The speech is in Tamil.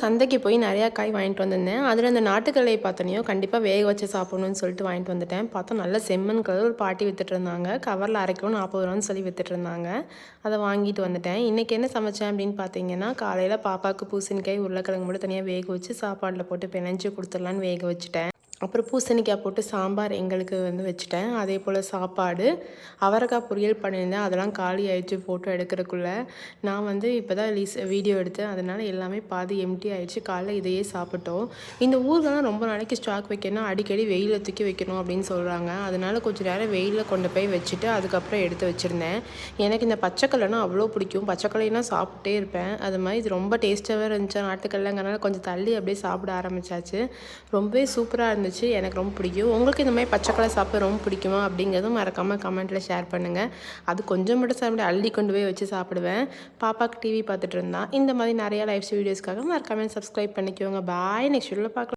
சந்தைக்கு போய் நிறையா காய் வாங்கிட்டு வந்திருந்தேன். அதில் இந்த நாட்டுக்கல்லையை பார்த்தோனையும் கண்டிப்பாக வேக வச்சு சாப்பிடணும்னு சொல்லிட்டு வாங்கிட்டு வந்துட்டேன். பார்த்தா நல்ல செம்மண் கலர் ஒரு பாட்டி வித்துட்டு இருந்தாங்க. கவரில் அரை கிலோ 40 ரூபான்னு சொல்லி வித்துட்டு இருந்தாங்க. அதை வாங்கிட்டு வந்துட்டேன். இன்றைக்கி என்ன சமைச்சேன் அப்படின்னு பார்த்தீங்கன்னா, காலையில் பாப்பாவுக்கு பூசணிக்காய் உருளைக்கிழங்கு மட்டும் தனியாக வேக வச்சு சாப்பாட்டில் போட்டு பிணைஞ்சு கொடுத்துடலான்னு வேக வச்சுட்டேன். அப்புறம் பூசணிக்காய் போட்டு சாம்பார் எங்களுக்கு வச்சுட்டேன். அதே போல் சாப்பாடு, அவரைக்காய் பொரியல் பண்ணியிருந்தேன். அதெல்லாம் காலி ஆயிடுச்சு ஃபோட்டோ எடுக்கிறதுக்குள்ளே. நான் இப்போ தான் வீடியோ எடுத்தேன். அதனால் எல்லாமே பாதி எம்டி ஆயிடுச்சு. காலைல இதையே சாப்பிட்டோம். இந்த ஊறுகாய்லாம் ரொம்ப நாளைக்கு ஸ்டாக் வைக்கணும், அடிக்கடி வெயிலில் தூக்கி வைக்கணும் அப்படின்னு சொல்கிறாங்க. அதனால் கொஞ்சம் நேரம் வெயிலில் கொண்டு போய் வச்சுட்டு அதுக்கப்புறம் எடுத்து வச்சுருந்தேன். எனக்கு இந்த பச்சைக்கல்லைனா அவ்வளோ பிடிக்கும். பச்சைக்கல்லைனா சாப்பிட்டே இருப்பேன். அது மாதிரி இது ரொம்ப டேஸ்ட்டாகவே இருந்துச்சு. நாட்டுக்கல்லைங்கிறனால கொஞ்சம் தள்ளி அப்படியே சாப்பிட ஆரம்பித்தாச்சு. ரொம்பவே சூப்பராக இருந்துச்சு. எனக்கு ரொம்ப பிடிக்கும். உங்களுக்கு இந்த மாதிரி பச்சைக்கல்லை சாப்பிட ரொம்ப பிடிக்குமா அப்படிங்கிறதும் மறக்காமல் கமெண்ட்டில் ஷேர் பண்ணுங்கள். அது கொஞ்சம் மட்டும் சாப்பிட்டு அள்ளி கொண்டு போய் வச்சு சாப்பிடுவேன். பாப்பாவுக்கு டிவி பார்த்துட்டு இருந்தா. இந்த மாதிரி நிறையா லைஃப் வீடியோஸ்க்காக மறக்காமல் சப்ஸ்கிரைப் பண்ணிக்கோங்க. பாய். நெக்ஸ்ட் வீடியோவில் பார்க்கலாம்.